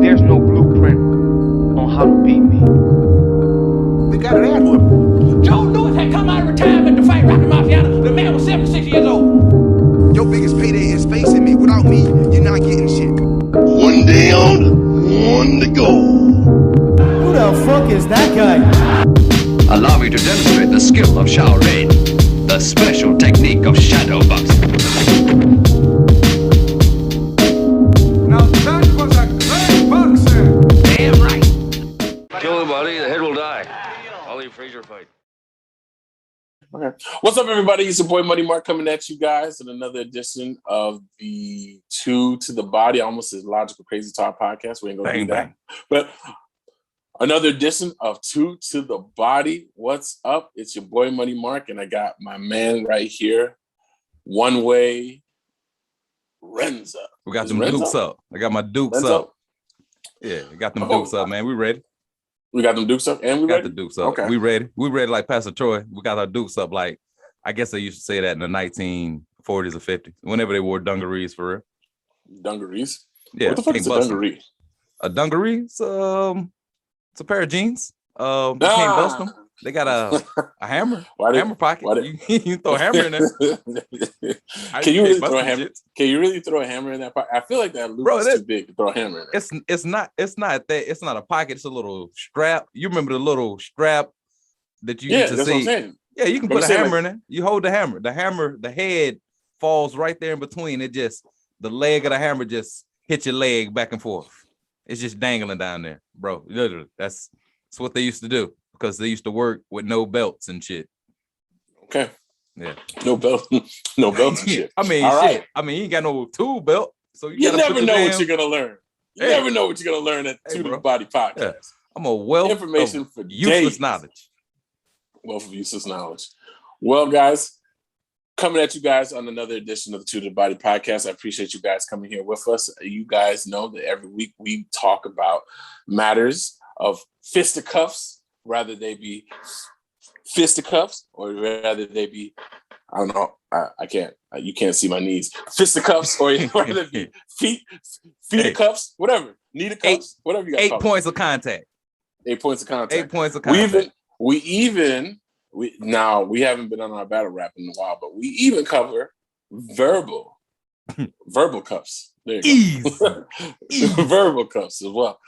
There's no blueprint on how to beat me. They got an ad with him. Joe Louis had come out of retirement to fight Rocky Marciano. The man was 76 years old. Your biggest payday is facing me. Without me, you're not getting shit. One down, one to go. Who the fuck is that guy? Allow me to demonstrate the skill of Shaolin, the special technique of shadow boxing. Now that was a great boxer. Damn right. Kill him, buddy. The head will die. I'll leave Frazier fight. Okay. What's up, everybody? It's your boy Money Mark coming at you guys in another edition of the Two to the Body, almost as Logical Crazy Talk podcast. We ain't gonna do that. But another edition of Two to the Body. What's up? It's your boy Money Mark, and I got my man right here, One Way Renzo. We got them Dukes up. I got my Dukes up. Yeah, we got them Dukes up, man. We ready. We got them Dukes up, and we got ready? the Dukes up. Okay. We ready. We ready like Pastor Troy. We got our Dukes up like, I guess they used to say that in the 1940s or 50s, whenever they wore dungarees for real. Dungarees? Yeah. What the fuck is a dungaree? A dungaree? It's a pair of jeans. You can't bust them. They got a hammer. Hammer pocket. You throw a hammer in there. Can you really throw a hammer? Can you really throw a hammer in that pocket? I feel like that loop is too big to throw a hammer in there. It's not that. It's not a pocket. It's a little strap. You remember the little strap that you used to see? What I'm saying. Yeah, you can put a hammer in there. You hold the hammer. The head falls right there in between. It just, the leg of the hammer just hits your leg back and forth. It's just dangling down there, bro. Literally, that's what they used to do. Because they used to work with no belts and shit. Okay. Yeah. No belts and shit. I mean, all shit. Right. I mean, you ain't got no tool belt. So you never know what you're going to learn. You never know what you're going to learn at Two to the Body podcast. Yeah. I'm a wealth information for useless days. knowledge. Wealth of useless knowledge. Well, guys, coming at you guys on another edition of the Two to the Body podcast. I appreciate you guys coming here with us. You guys know that every week we talk about matters of fisticuffs, rather they be fisticuffs or rather they be, I don't know, I can't, you can't see my knees, fisticuffs or rather be feet cuffs, whatever, knee cuffs, whatever you got. 8 points of contact. 8 points of contact. 8 points of contact. We now we haven't been on our battle rap in a while, but we even cover verbal cuffs. There you go. Easy. Verbal cuffs as well.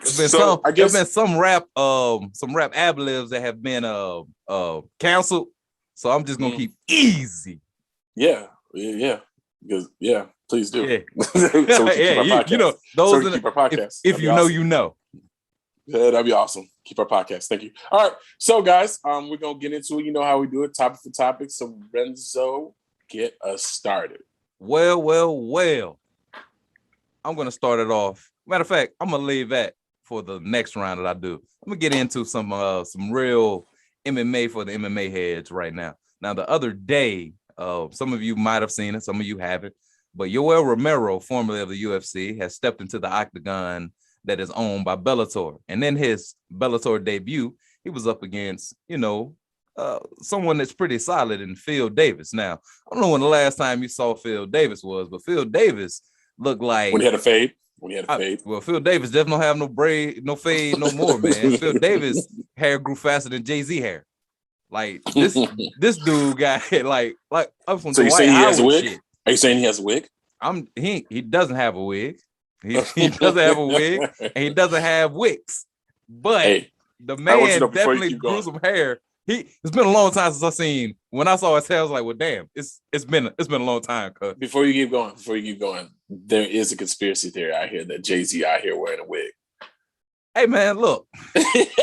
There's been some rap ad-libs that have been canceled. So I'm just gonna keep easy. Yeah. Because please do. Yeah. So you know, those so keep our podcast. If you know, awesome. you know. Yeah, that'd be awesome. Keep our podcast. Thank you. All right. So guys, we're gonna get into it. You know how we do it, topic for topic. So Renzo, get us started. Well. I'm gonna start it off. Matter of fact, I'm gonna leave that for the next round that I do. I'm gonna get into some real MMA for the MMA heads right now. Now, the other day, some of you might have seen it, some of you haven't, but Yoel Romero, formerly of the UFC, has stepped into the octagon that is owned by Bellator. And in his Bellator debut, he was up against, someone that's pretty solid in Phil Davis. Now, I don't know when the last time you saw Phil Davis was, but Phil Davis looked like when he had a fade. Well, Phil Davis definitely don't have no braid, no fade, no more, man. Phil Davis hair grew faster than JayZ hair. Like this dude got like up from. So you saying he has a wig? Shit. Are you saying he has a wig? He doesn't have a wig. He doesn't have a wig, and he doesn't have wigs. But the man definitely grew some hair. It's been a long time since I seen. When I saw his hair, I was like, "Well, damn, it's been a long time." Cuz before you keep going, there is a conspiracy theory out here that JayZ out here wearing a wig. Hey man, look, it's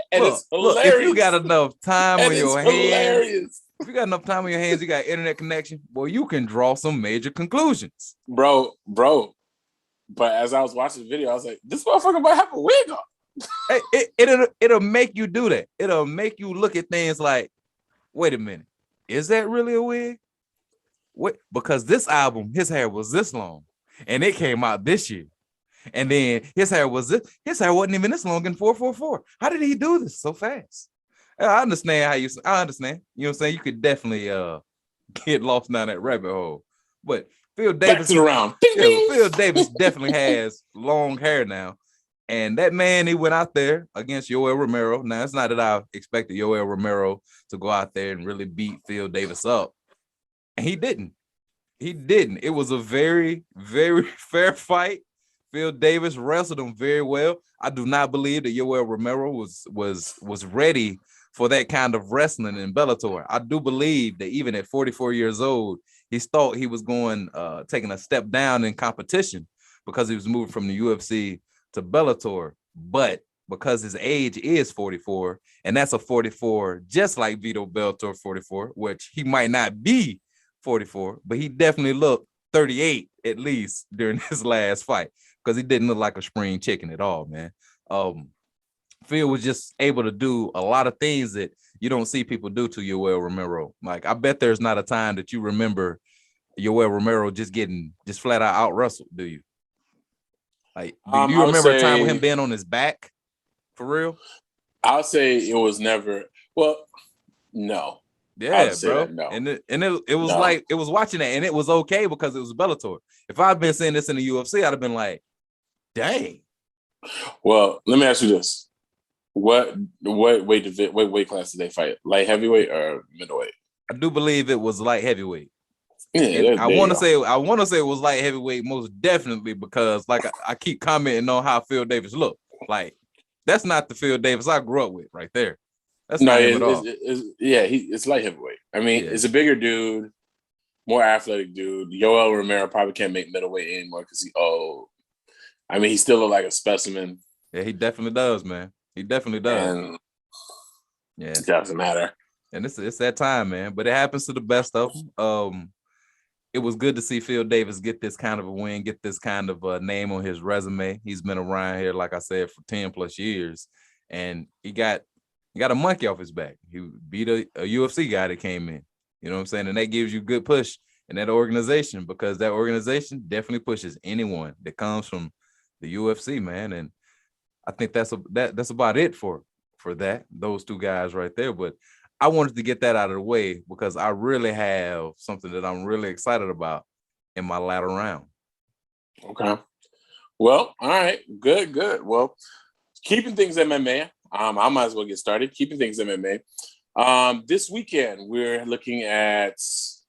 hilarious. Look, if you got enough time on your hands, you got internet connection, boy, you can draw some major conclusions, bro. But as I was watching the video, I was like, "This motherfucker might have a wig on." Hey, it'll make you do that. It'll make you look at things like, wait a minute, is that really a wig? What? Because this album, his hair was this long, and it came out this year, and then his hair wasn't even this long in 444. How did he do this so fast? I understand. You know what I'm saying? You could definitely get lost down that rabbit hole. But Phil Back Davis to the round. Ding, ding. Phil Davis definitely has long hair now. And that man, he went out there against Yoel Romero. Now, it's not that I expected Yoel Romero to go out there and really beat Phil Davis up. And he didn't. He didn't. It was a very, very fair fight. Phil Davis wrestled him very well. I do not believe that Yoel Romero was ready for that kind of wrestling in Bellator. I do believe that even at 44 years old, he thought he was going taking a step down in competition because he was moving from the UFC to Bellator. But because his age is 44, and that's a 44 just like Vito Bellator 44, which he might not be 44, but he definitely looked 38 at least during his last fight because he didn't look like a spring chicken at all, man. Phil was just able to do a lot of things that you don't see people do to Yoel Romero. Like, I bet there's not a time that you remember Yoel Romero just flat out wrestled, do you? Like, do you remember a time with him being on his back for real? I'll say it was never. Well, no. Yeah, bro. No. And it was like, it was watching that, and it was okay because it was Bellator. If I'd been seeing this in the UFC, I'd have been like, dang. Well, let me ask you this: what weight class did they fight? Light heavyweight or middleweight? I do believe it was light heavyweight. Yeah, I want to say it was light heavyweight most definitely because like I keep commenting on how Phil Davis looked. Like, that's not the Phil Davis I grew up with right there. That's not him at all. It's light heavyweight. I mean, it's a bigger dude, more athletic dude. Yoel Romero probably can't make middleweight anymore because he's old. I mean, he still look like a specimen. Yeah, he definitely does, man. He definitely does. And it doesn't matter. And it's that time, man. But it happens to the best of them. It was good to see Phil Davis get this kind of a win, get this kind of a name on his resume. He's been around here, like I said, for 10 plus years, and he got a monkey off his back. He beat a UFC guy that came in. You know what I'm saying? And that gives you good push in that organization because that organization definitely pushes anyone that comes from the UFC, man. And I think that's about it for those two guys right there. But I wanted to get that out of the way because I really have something that I'm really excited about in my latter round. Okay. Well, all right. Good. Well, keeping things MMA, I might as well get started. Keeping things MMA. This weekend, we're looking at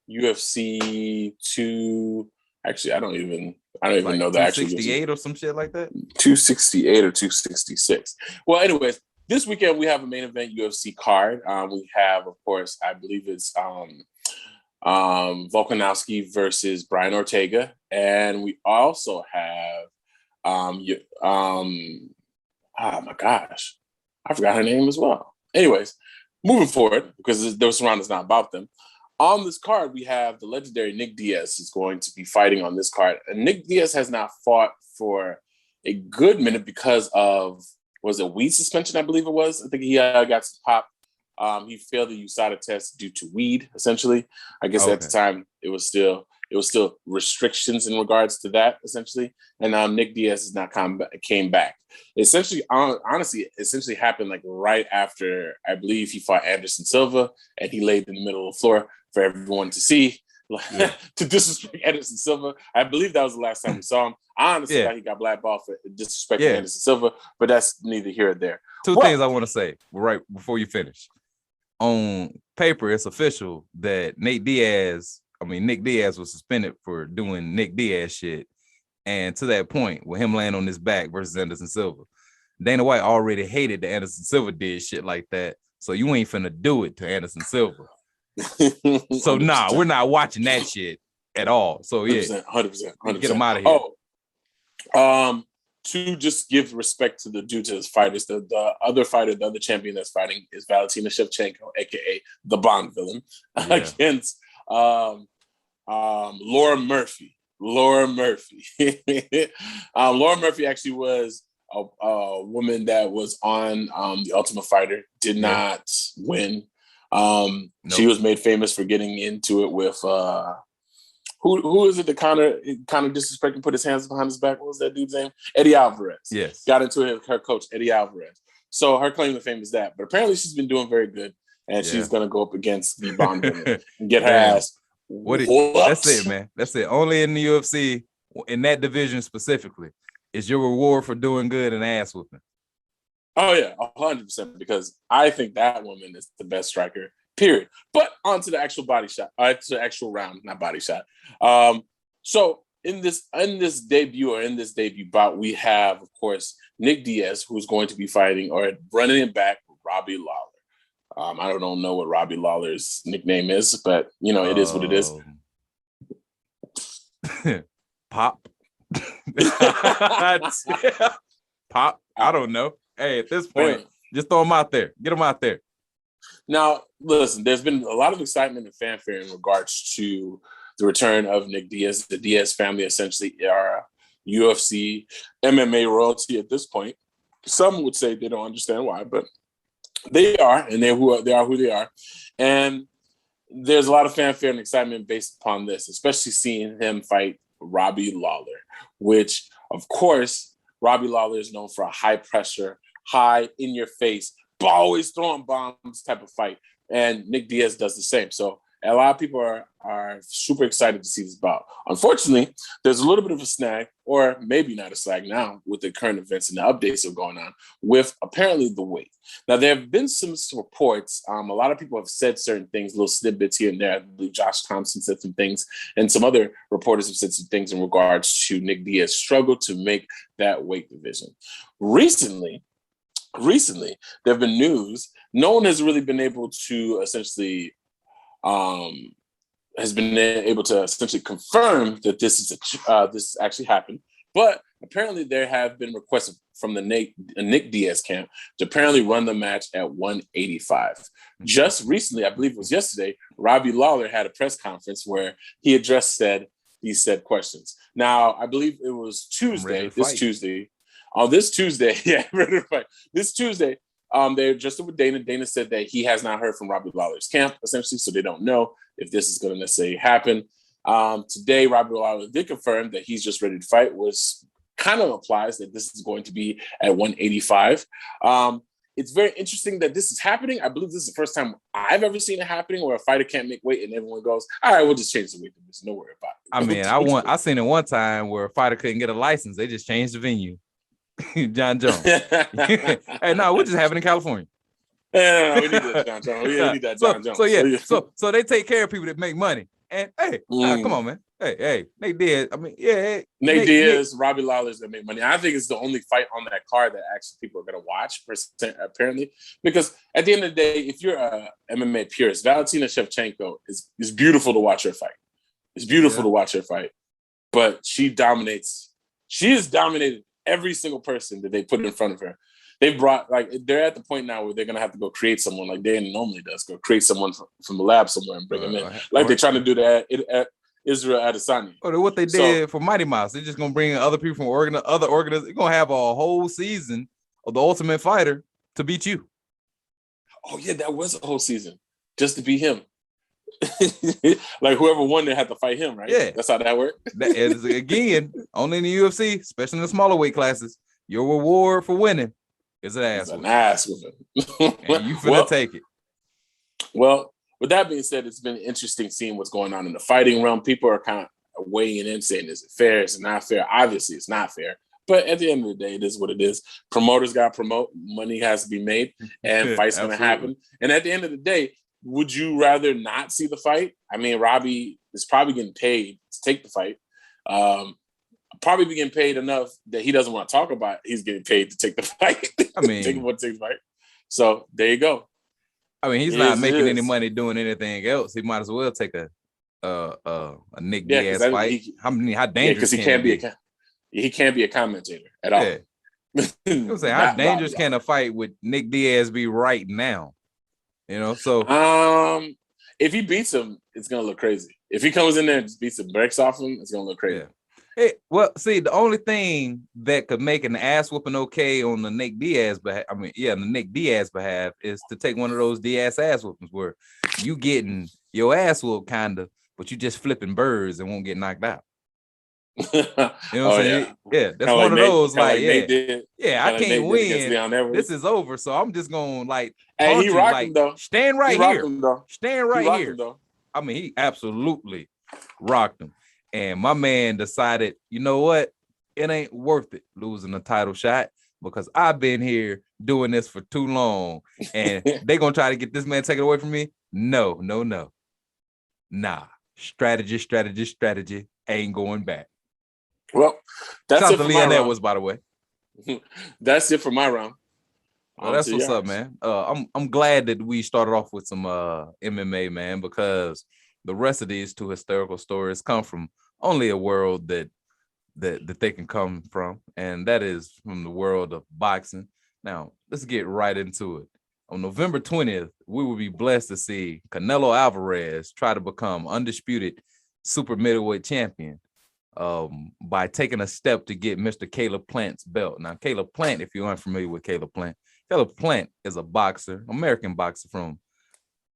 UFC 2. Actually, I don't even know the actual 268 or some shit like that. 268 or 266. Well, anyways, this weekend we have a main event UFC card. We have, of course, I believe it's Volkanovski versus Brian Ortega, and we also have oh my gosh, I forgot her name as well. Anyways, moving forward because this round is not about them. On this card, we have the legendary Nick Diaz is going to be fighting on this card. And Nick Diaz has not fought for a good minute because of, was it weed suspension, I believe it was? I think he got some pop. He failed the USADA test due to weed, essentially. I guess at the time, it was still restrictions in regards to that, essentially. And Nick Diaz has not came back. Essentially, honestly, happened like right after, I believe he fought Anderson Silva, and he laid in the middle of the floor for everyone to see, to disrespect Anderson Silva. I believe that was the last time we saw him. I honestly thought he got blackballed for disrespecting Anderson Silva, but that's neither here or there. Two things I want to say right before you finish. On paper, it's official that Nick Diaz was suspended for doing Nick Diaz shit. And to that point, with him laying on his back versus Anderson Silva, Dana White already hated that Anderson Silva did shit like that. So you ain't finna do it to Anderson Silva. So we're not watching that shit at all. So 100%. Get him out of here. To just give respect to the his fighters, the other champion that's fighting is Valentina Shevchenko, aka the Bond villain, against Laura Murphy. Laura Murphy actually was a woman that was on the Ultimate Fighter, did not win. She was made famous for getting into it with who is it that kind of disrespected and put his hands behind his back? What was that dude's name? Eddie Alvarez. Yes. Got into it with her coach, Eddie Alvarez. So her claim to fame is that. But apparently she's been doing very good. And she's going to go up against the Bond woman and get her ass That's it, man. That's it. Only in the UFC, in that division specifically, is your reward for doing good and ass whooping. Oh yeah, 100%. Because I think that woman is the best striker. Period. But on to the actual body shot. To the actual round, not body shot. So in this debut bout, we have, of course, Nick Diaz, who's going to be fighting or running it back with Robbie Lawler. I don't know what Robbie Lawler's nickname is, but it is what it is. Pop. Pop. I don't know. Hey, at this point, just throw him out there. Get him out there. Now, listen, there's been a lot of excitement and fanfare in regards to the return of Nick Diaz. The Diaz family essentially are UFC, MMA royalty at this point. Some would say they don't understand why, but they are, and they are who they are. And there's a lot of fanfare and excitement based upon this, especially seeing him fight Robbie Lawler, which, of course, Robbie Lawler is known for a high pressure, high in your face, always throwing bombs type of fight. And Nick Diaz does the same. So a lot of people are super excited to see this bout. Unfortunately, there's a little bit of a snag, or maybe not a snag now, with the current events and the updates that are going on with apparently the weight. Now, there have been some reports. A lot of people have said certain things, little snippets here and there. I believe Josh Thompson said some things, and some other reporters have said some things in regards to Nick Diaz's struggle to make that weight division. Recently, there have been news. No one has really been able to essentially confirm that this actually happened. But apparently there have been requests from the Nick Diaz camp to apparently run the match at 185. Just recently, I believe it was yesterday, Robbie Lawler had a press conference where he addressed these said questions. Now, I believe it was this Tuesday, they adjusted with Dana. Dana said that he has not heard from Robbie Lawler's camp, essentially, so they don't know if this is going to necessarily happen. Today, Robbie Lawler did confirm that he's just ready to fight, which kind of implies that this is going to be at 185. It's very interesting that this is happening. I believe this is the first time I've ever seen it happening where a fighter can't make weight and everyone goes, all right, we'll just change the weight. There's no worry about it. I mean, I seen it one time where a fighter couldn't get a license. They just changed the venue. John Jones. Hey, no, we're just having it in California. No, we need that John Jones. We need that John Jones. So they take care of people that make money. And hey, come on, man. Hey, Nick Diaz. I mean, Nick Diaz, Robbie Lawler's gonna make money. I think it's the only fight on that card that actually people are gonna watch, apparently. Because at the end of the day, if you're a MMA purist, Valentina Shevchenko is beautiful to watch her fight. It's beautiful to watch her fight. But she dominates. She has dominated every single person that they put in front of her. They're at the point now where they're going to have to go create someone like Dana normally does, go create someone from the lab somewhere and bring them in. Like they're trying to do that at Israel Adesanya. Or what they did for Mighty Mouse. They're just going to bring in other people from other organizations. They're going to have a whole season of the Ultimate Fighter to beat you. Oh, yeah, that was a whole season just to beat him. Like whoever won, they had to fight him, right? Yeah, that's how that worked. That is, again, only in the UFC, especially in the smaller weight classes, your reward for winning is an ass whooping. And you finna take it. Well, with that being said, it's been interesting seeing what's going on in the fighting realm. People are kind of weighing in, saying, "Is it fair? Is it not fair?" Obviously, it's not fair. But at the end of the day, it is what it is. Promoters got to promote. Money has to be made, and fights going to happen. And at the end of the day, would you rather not see the fight? I mean, Robbie is probably getting paid to take the fight. Probably be getting paid enough that he doesn't want to talk about it. He's getting paid to take the fight. I mean, take the fight. So there you go. I mean, he's not making any money doing anything else. He might as well take a Nick Diaz fight. How dangerous? Because he can't be a commentator at all. Yeah. How dangerous can a fight with Nick Diaz be right now? You know, so if he beats him, it's gonna look crazy. If he comes in there and just beats the brakes off him, it's gonna look crazy. Yeah. Hey, well, see, the only thing that could make an ass whooping okay on the Nick Diaz behalf, the Nick Diaz behalf, is to take one of those Diaz ass whoopings where you getting your ass whooped kind of, but you just flipping birds and won't get knocked out. You know what I'm saying? Yeah, that's kinda one of those I can't win. This is over, so I'm just gonna Hey, he rocked him though. Stand right here. Stand right here. I mean, he absolutely rocked him. And my man decided, you know what? It ain't worth it losing a title shot because I've been here doing this for too long. And they going to try to get this man taken away from me? No. Nah. Strategy. Ain't going back. Well, that's Shout it out to for Leon my Edwards, by the way. That's it for my round. Well, that's what's up, man. I'm glad that we started off with some MMA, man, because the rest of these two historical stories come from only a world that they can come from, and that is from the world of boxing. Now, let's get right into it. On November 20th, we will be blessed to see Canelo Alvarez try to become undisputed super middleweight champion by taking a step to get Mr. Caleb Plant's belt. Now, Caleb Plant, if you're unfamiliar with Caleb Plant is a boxer, American boxer from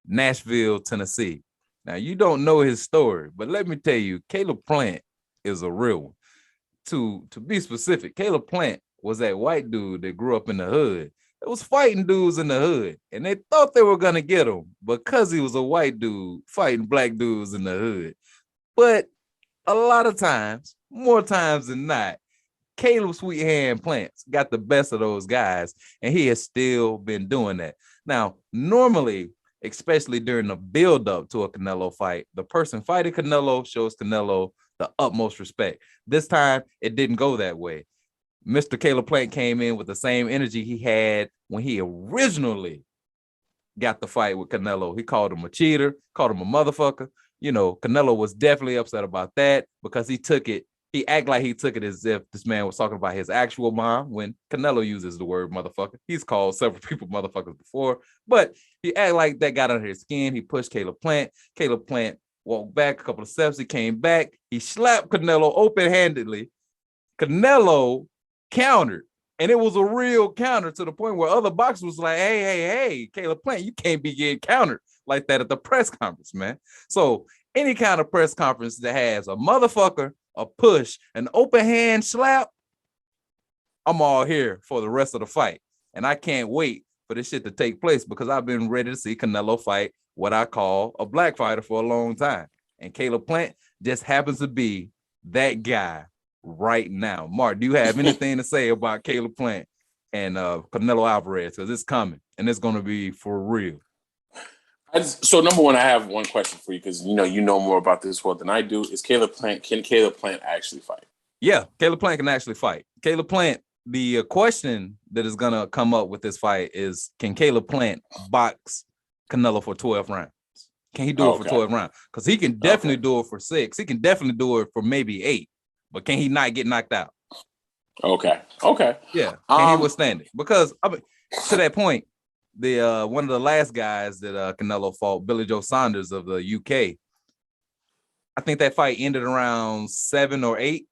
Nashville, Tennessee. Now, you don't know his story, but let me tell you, Caleb Plant is a real one. To be specific, Caleb Plant was that white dude that grew up in the hood. It was fighting dudes in the hood, and they thought they were going to get him because he was a white dude fighting black dudes in the hood. But a lot of times, more times than not, Caleb Sweet Hand Plants got the best of those guys, and he has still been doing that. Now, normally, especially during the build-up to a Canelo fight, the person fighting Canelo shows Canelo the utmost respect. This time, it didn't go that way. Mr. Caleb Plant came in with the same energy he had when he originally got the fight with Canelo. He called him a cheater, called him a motherfucker. You know, Canelo was definitely upset about that because he acted like he took it as if this man was talking about his actual mom when Canelo uses the word motherfucker. He's called several people motherfuckers before, but he acted like that got under his skin. He pushed Caleb Plant. Caleb Plant walked back a couple of steps. He came back. He slapped Canelo open-handedly. Canelo countered, and it was a real counter to the point where other boxers was like, hey, Caleb Plant, you can't be getting countered like that at the press conference, man. So any kind of press conference that has a motherfucker, a push, an open hand slap, I'm all here for the rest of the fight. And I can't wait for this shit to take place because I've been ready to see Canelo fight what I call a black fighter for a long time. And Caleb Plant just happens to be that guy right now. Mark, do you have anything to say about Caleb Plant and Canelo Alvarez? Because it's coming and it's going to be for real. So number one, I have one question for you because you know more about this world than I do. Can Caleb Plant actually fight? Yeah, Caleb Plant can actually fight. Caleb Plant, the question that is going to come up with this fight is, can Caleb Plant box Canelo for 12 rounds? Can he do it for 12 rounds? Because he can definitely do it for 6. He can definitely do it for maybe 8. But can he not get knocked out? Okay. Yeah. Can he withstand it? Because I mean, to that point, the one of the last guys that Canelo fought, Billy Joe Saunders of the UK, I think that fight ended around 7 or 8.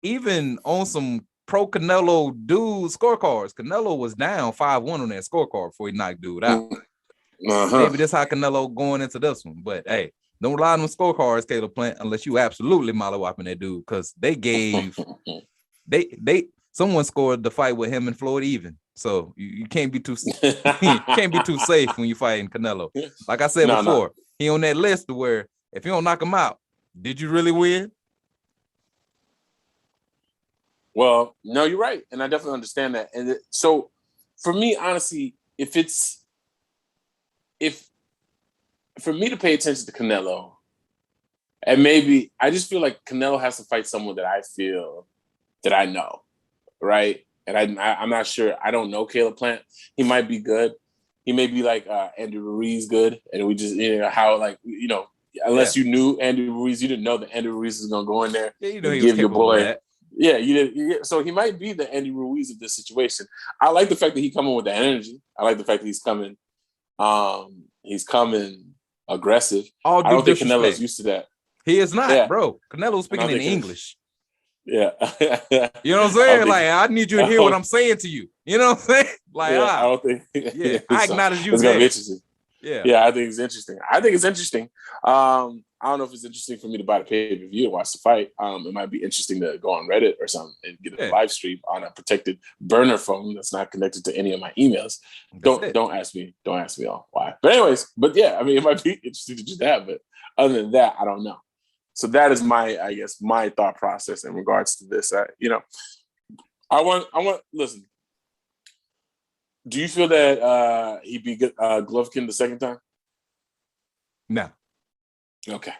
Even on some pro Canelo dude scorecards, Canelo was down 5-1 on that scorecard before he knocked dude out. Maybe that's how Canelo going into this one. But hey, don't rely on them scorecards, Caleb Plant, unless you absolutely mollywopping that dude, because they gave someone scored the fight with him and Floyd even. So you can't be too safe when you fighting Canelo. Like I said before, he on that list where if you don't knock him out, did you really win? Well, no, you're right, and I definitely understand that. And so, for me, honestly, for me to pay attention to Canelo, and maybe I just feel like Canelo has to fight someone that I feel that I know, right? And I'm not sure. I don't know Caleb Plant. He might be good. He may be like Andy Ruiz good, and we just unless you knew Andy Ruiz, you didn't know that Andy Ruiz is gonna go in there and give your boy. Yeah, you did. So he might be the Andy Ruiz of this situation. I like the fact that he's coming with the energy. I like the fact that he's coming. He's coming aggressive. I don't think Canelo's used to that. He is not, bro. Canelo's speaking in English. Yeah. You know what I'm saying? Like, I need you to hear what I'm saying to you. You know what I'm saying? Like, I don't think. I acknowledge you. It's gonna be interesting. Yeah, I think it's interesting. I don't know if it's interesting for me to buy the pay-per-view and watch the fight. It might be interesting to go on Reddit or something and get a live stream on a protected burner phone that's not connected to any of my emails. Don't ask me all why. But anyways, yeah, I mean, it might be interesting to do that. But other than that, I don't know. So that is my thought process in regards to this. I want. Listen, do you feel that he beat Golovkin the second time? No. Okay.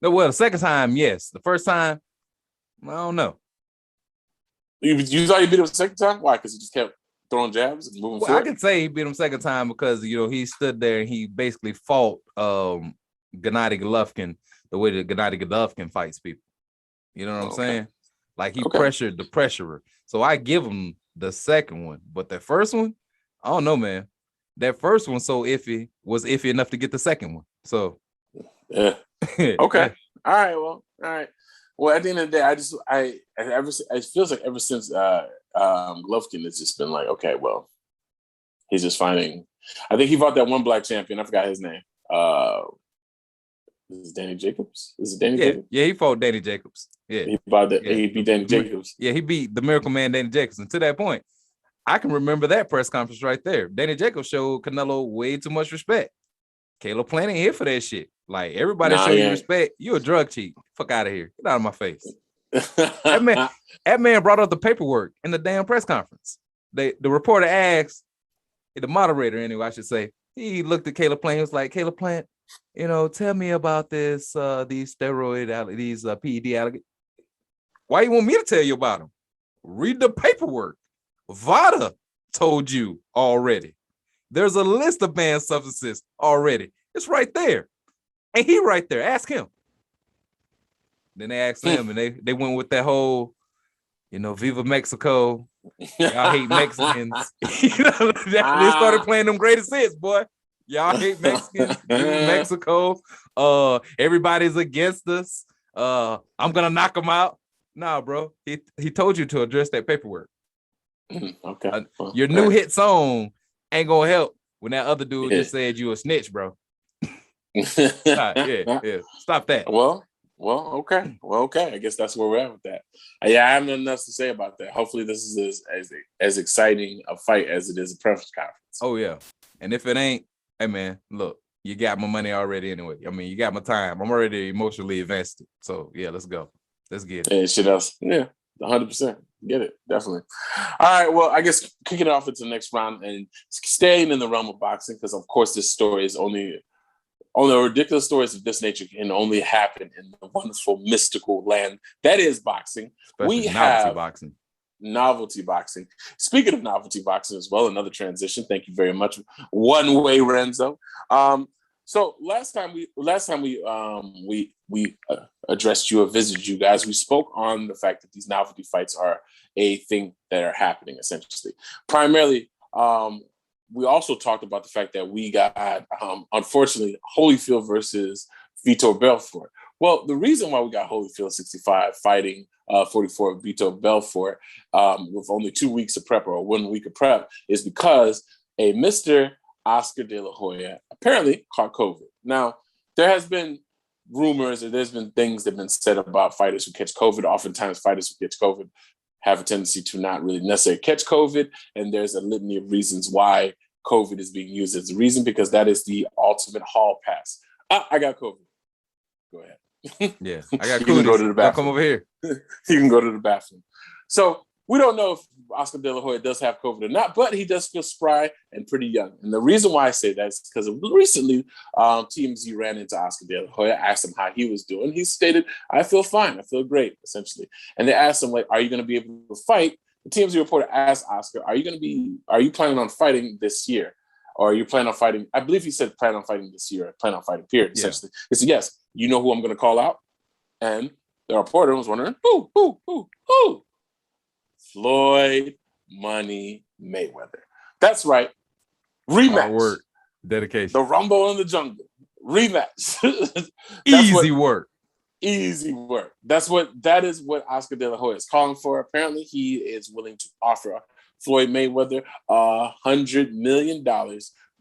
No, well, the second time, yes. The first time, I don't know. You thought he beat him the second time? Why? Because he just kept throwing jabs and moving forward? I could say he beat him second time because, he stood there and he basically fought Gennady Golovkin the way that Gennady Golovkin fights people. You know what I'm saying? Like he pressured the pressurer. So I give him the second one. But the first one, I don't know, man. That first one was iffy enough to get the second one. So yeah. Okay. All right. Well, at the end of the day, it feels like ever since Golovkin, it's just been like, okay, well, he's just finding. I think he fought that one black champion. I forgot his name. Is it Danny Jacobs? Is it Danny Jacobs? Yeah, he fought Danny Jacobs. Yeah. He beat Danny Jacobs. Yeah, he beat the Miracle Man Danny Jacobs. And to that point, I can remember that press conference right there. Danny Jacobs showed Canelo way too much respect. Caleb Plant ain't here for that shit. Like, everybody show you respect. You a drug cheat. Fuck out of here. Get out of my face. that man brought up the paperwork in the damn press conference. The reporter asked, the moderator anyway, I should say, he looked at Caleb Plant. He was like, Caleb Plant, tell me about this, these steroid, these PED allegations. Why you want me to tell you about them? Read the paperwork. VADA told you already. There's a list of banned substances already. It's right there. And he right there. Ask him. Then they asked him, and they went with that whole, Viva Mexico. Y'all hate Mexicans. They started playing them greatest hits, boy. Y'all hate Mexicans. Viva Mexico. Everybody's against us. I'm gonna knock them out. Nah, bro. He told you to address that paperwork. Okay. Your new hit song ain't gonna help when that other dude just said you a snitch, bro. Yeah. Stop that. Well, okay. I guess that's where we're at with that. Yeah, I have nothing else to say about that. Hopefully, this is as exciting a fight as it is a press conference. Oh yeah, and if it ain't, hey man, look, you got my money already anyway. I mean, you got my time. I'm already emotionally invested. So yeah, let's go. Let's get it. And shit else, 100%. Get it, definitely. All right, well, I guess kicking it off into the next round and staying in the realm of boxing, because of course this story is only ridiculous stories of this nature can only happen in the wonderful mystical land that is boxing. Especially we have boxing. Novelty boxing. Speaking of novelty boxing as well, another transition. Thank you very much. One way, Renzo. So last time we addressed you or visited you guys, we spoke on the fact that these novelty fights are a thing that are happening essentially. Primarily, we also talked about the fact that we got, unfortunately, Holyfield versus Vitor Belfort. Well, the reason why we got Holyfield 65 fighting 44 of Vitor Belfort with only 2 weeks of prep or 1 week of prep is because a Mr. Oscar De La Hoya apparently caught COVID. Now, there has been rumors or there's been things that have been said about fighters who catch COVID. Oftentimes, fighters who catch COVID have a tendency to not really necessarily catch COVID. And there's a litany of reasons why COVID is being used as a reason, because that is the ultimate hall pass. I got COVID. Go ahead. Yeah, I got COVID. You can go to the bathroom. Come over here. You can go to the bathroom. So we don't know if Oscar De La Hoya does have COVID or not, but he does feel spry and pretty young. And the reason why I say that is because recently TMZ ran into Oscar De La Hoya, asked him how he was doing. He stated, I feel fine. I feel great, essentially. And they asked him, like, are you going to be able to fight? The TMZ reporter asked Oscar, are you planning on fighting this year? Or are you planning on fighting? I believe he said plan on fighting this year, plan on fighting, period, essentially. He said, yes, you know who I'm going to call out? And the reporter was wondering, who? Floyd Money Mayweather. That's right. Rematch. Hard work. Dedication. The Rumble in the Jungle. Rematch. Easy work. That is what Oscar De La Hoya is calling for. Apparently, he is willing to offer Floyd Mayweather $100 million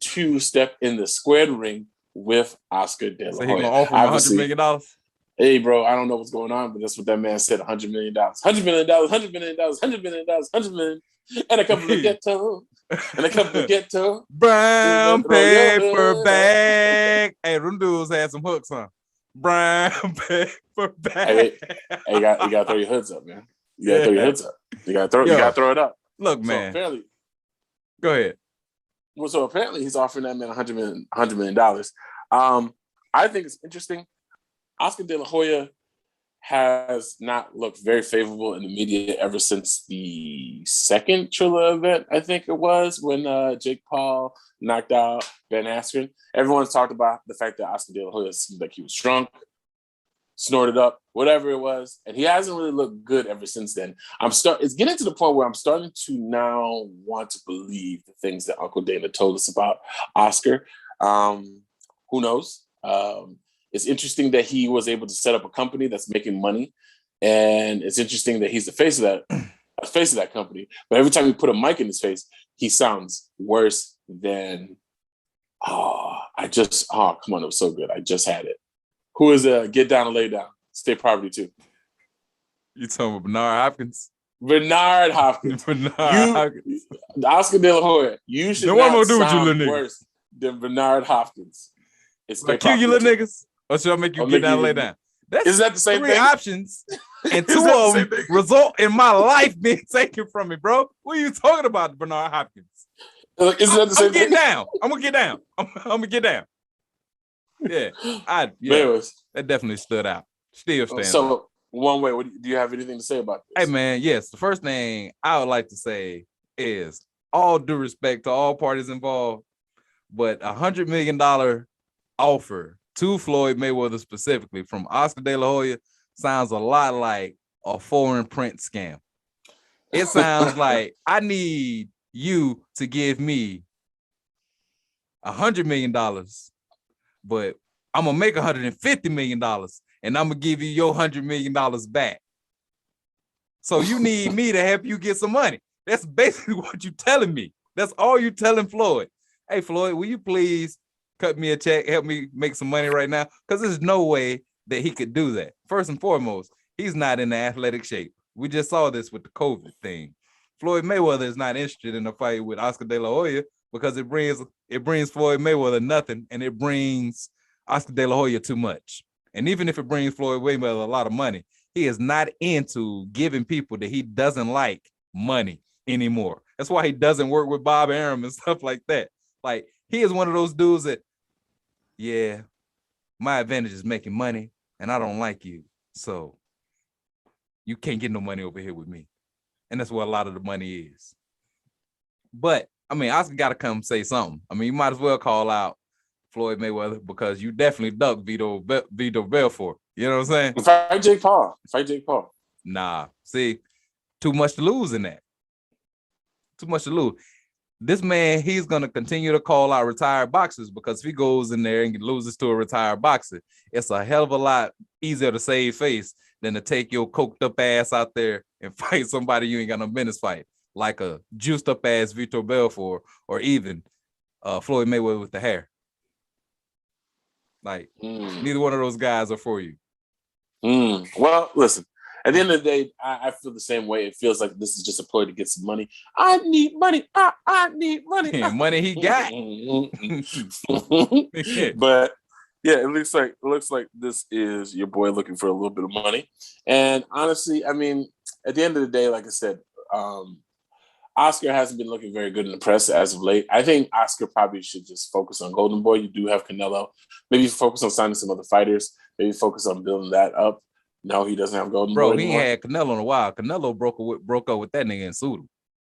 to step in the squared ring with Oscar De La So he Hoya. gonna offer him $100 million? Hey, bro, I don't know what's going on, but that's what that man said. $100 million, $100 million, $100 million, $100 million, $100 million, and a couple of ghetto, and a couple of ghetto. Brown paper bag. Hey, them dudes had some hooks, huh? Brown paper bag. Hey, you got to throw your hoods up, man. You got to throw your hoods up. You got to throw it up. Look, man. So apparently, go ahead. Well, so apparently he's offering that man $100 million. I think it's interesting. Oscar De La Hoya has not looked very favorable in the media ever since the second Trilla event, I think it was, when Jake Paul knocked out Ben Askren. Everyone's talked about the fact that Oscar De La Hoya seemed like he was drunk, snorted up, whatever it was, and he hasn't really looked good ever since then. It's getting to the point where I'm starting to now want to believe the things that Uncle Dana told us about Oscar. Who knows? It's interesting that he was able to set up a company that's making money, and it's interesting that he's the face of that company. But every time you put a mic in his face, he sounds worse than. Come on, it was so good. I just had it. Who is Get Down and Lay Down? State Poverty 2. You talking about Bernard Hopkins? Bernard Hopkins. Hopkins. Oscar De La Hoya. You should not sound worse than Bernard Hopkins. I kill you little niggas, or should I make you get down and lay down? Is that the same three thing? Options, and two of them result in my life being taken from me, bro. What are you talking about, Bernard Hopkins? Isn't that the same thing? I'm gonna get down. I'm gonna get down. Yeah, that definitely stood out. Still stands out. So, one way, do you have anything to say about this? Hey, man, yes. The first thing I would like to say is all due respect to all parties involved, but $100 million offer to Floyd Mayweather specifically from Oscar De La Hoya sounds a lot like a foreign print scam. It sounds like I need you to give me $100 million, but I'm gonna make $150 million, and I'm gonna give you your $100 million back. So you need me to help you get some money. That's basically what you're telling me. That's all you're telling Floyd. Hey, Floyd, will you please cut me a check, help me make some money right now? Because there's no way that he could do that. First and foremost, he's not in the athletic shape. We just saw this with the COVID thing. Floyd Mayweather is not interested in a fight with Oscar De La Hoya because it brings Floyd Mayweather nothing, and it brings Oscar De La Hoya too much. And even if it brings Floyd Mayweather a lot of money, he is not into giving people that he doesn't like money anymore. That's why he doesn't work with Bob Arum and stuff like that. Like, he is one of those dudes that, yeah, my advantage is making money, and I don't like you, so you can't get no money over here with me. And that's where a lot of the money is. But, I mean, Oscar got to come say something. I mean, you might as well call out Floyd Mayweather because you definitely ducked Vito Belfort. You know what I'm saying? Fight Jake Paul. Nah, see, too much to lose in that. Too much to lose. This man, he's going to continue to call out retired boxers because if he goes in there and loses to a retired boxer, it's a hell of a lot easier to save face than to take your coked up ass out there and fight somebody you ain't got no business fight, like a juiced up ass Vitor Belfort or even Floyd Mayweather with the hair. Like, neither one of those guys are for you. Well, listen, at the end of the day, I feel the same way. It feels like this is just a ploy to get some money. I need money. I need money. Yeah, money he got. But yeah, it looks like this is your boy looking for a little bit of money. And honestly, I mean, at the end of the day, like I said, Oscar hasn't been looking very good in the press as of late. I think Oscar probably should just focus on Golden Boy. You do have Canelo. Maybe focus on signing some other fighters. Maybe focus on building that up. No, he doesn't have Golden Boy anymore. He ain't had Canelo in a while. Canelo broke up with that nigga and sued him.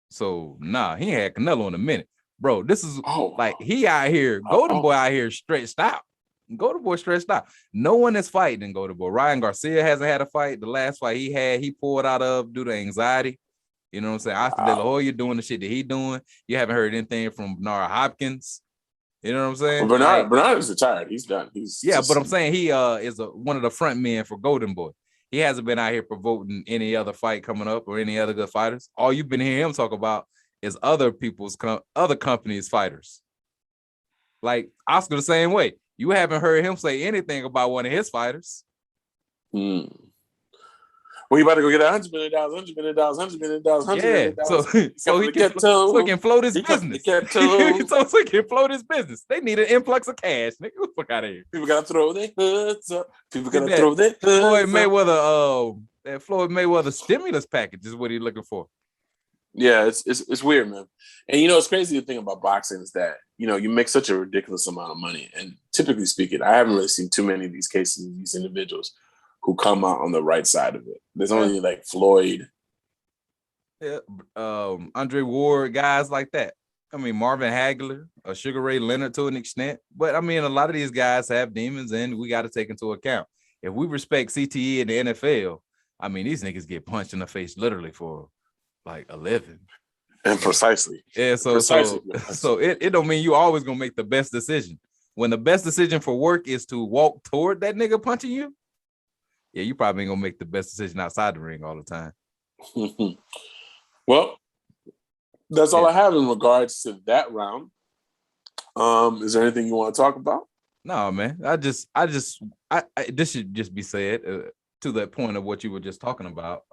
So, nah, he ain't had Canelo in a minute. Bro, this is he out here. Golden Boy out here stretched out. Golden Boy stretched out. No one is fighting in Golden Boy. Ryan Garcia hasn't had a fight. The last fight he pulled out of due to anxiety. You know what I'm saying? Oscar De La Hoya doing the shit that he doing. You haven't heard anything from Bernard Hopkins. You know what I'm saying? Well, Bernard is retired. He's done. But I'm saying he is one of the front men for Golden Boy. He hasn't been out here promoting any other fight coming up or any other good fighters. All you've been hearing him talk about is other people's other companies' fighters. Like Oscar the same way. You haven't heard him say anything about one of his fighters. Well, you about to go get $100 million, $100 million, $100 million, $100 million. So he can float his business. So he can float his business. They need an influx of cash. Nigga, get the fuck out of here. People gotta throw their hoods up. People gotta throw their hoods up. That Floyd Mayweather stimulus package is what he's looking for. Yeah, it's weird, man. And it's crazy. The thing about boxing is that you make such a ridiculous amount of money, and typically speaking, I haven't really seen too many of these cases of these individuals who come out on the right side of it. There's only like Floyd, Andre Ward, guys like that. I mean, Marvin Hagler, Sugar Ray Leonard to an extent, but I mean, a lot of these guys have demons, and we got to take into account. If we respect CTE in the NFL, I mean, these niggas get punched in the face literally for like a living. And precisely. Yeah, so it don't mean you always gonna make the best decision. When the best decision for work is to walk toward that nigga punching you, yeah, you probably ain't gonna make the best decision outside the ring all the time. Well, that's all I have in regards to that round. Is there anything you want to talk about? No, man. I this should just be said to that point of what you were just talking about.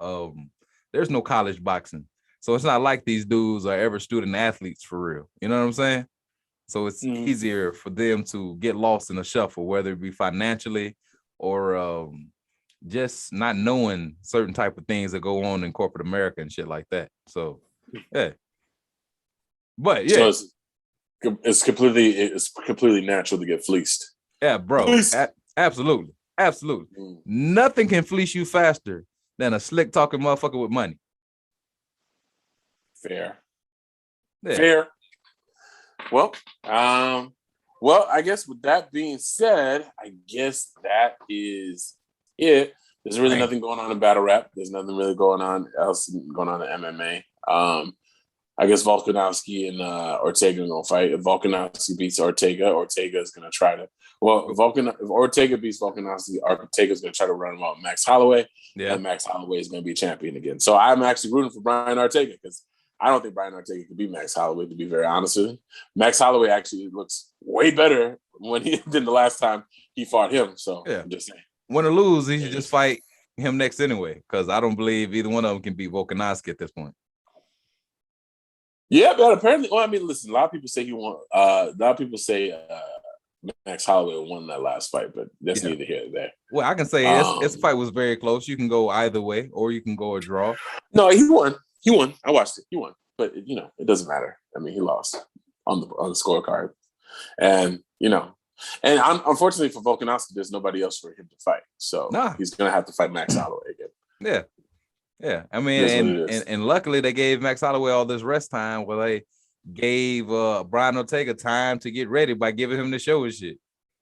There's no college boxing, so it's not like these dudes are ever student athletes for real. You know what I'm saying? So it's easier for them to get lost in the shuffle, whether it be financially or just not knowing certain type of things that go on in corporate America and shit like that. So, yeah. But yeah, so it's completely natural to get fleeced. Yeah, bro. Absolutely. Nothing can fleece you faster than a slick talking motherfucker with money. Fair. Yeah. Fair. Well, I guess with that being said, I guess that is it. There's really nothing going on in battle rap. There's nothing really going on in MMA. I guess Volkanovski and Ortega are gonna fight. If Volkanovski beats Ortega, Ortega is gonna try to. Well, if Ortega beats Volkanovski, Ortega is gonna try to run him out Max Holloway. Yeah, and Max Holloway is gonna be champion again. So I'm actually rooting for Brian Ortega because I don't think Brian Ortega could beat Max Holloway. To be very honest with you, Max Holloway actually looks way better than the last time he fought him. So yeah, I'm just saying. Win or lose, he should just fight him next anyway, because I don't believe either one of them can beat Volkanovski at this point. Yeah, but apparently, well, I mean, listen, a lot of people say he won. A lot of people say Max Holloway won that last fight, but that's neither here nor there. Well, I can say this fight was very close. You can go either way, or you can go a draw. No, he won. I watched it. He won, but it doesn't matter. I mean, he lost on the scorecard, and and unfortunately for Volkanovski, there's nobody else for him to fight. So he's gonna have to fight Max Holloway again. Yeah. I mean, and luckily they gave Max Holloway all this rest time where they gave Brian Ortega time to get ready by giving him the show and shit.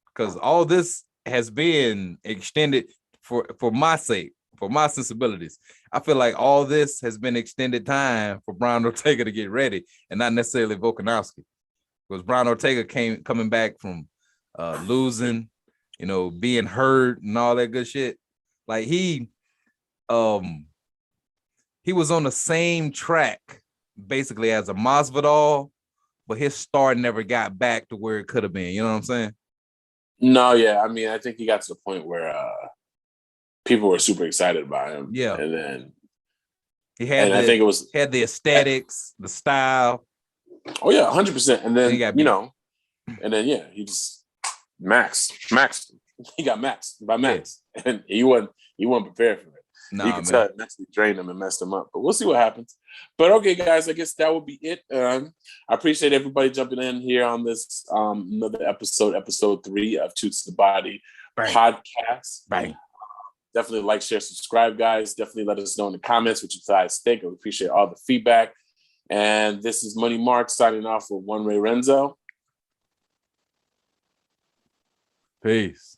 Because all this has been extended for my sake, for my sensibilities. I feel like all this has been extended time for Brian Ortega to get ready and not necessarily Volkanovski. Because Brian Ortega coming back from losing, being hurt and all that good shit. Like he was on the same track basically as a Masvidal, but his star never got back to where it could have been. You know what I'm saying? No, yeah. I mean, I think he got to the point where people were super excited about him. Yeah. And then he had I think it was had the aesthetics, the style. Oh yeah, 100%. And then he just maxed. He got maxed by Max. Yeah. And he wasn't prepared for it. You can tell it mentally drained him and messed him up. But we'll see what happens. But okay, guys, I guess that would be it. I appreciate everybody jumping in here on this another episode 3 of Toots the Body podcast. Right. Definitely like, share, subscribe, guys. Definitely let us know in the comments what you guys think. I appreciate all the feedback. And this is Money Mark signing off with One Ray Renzo. Peace.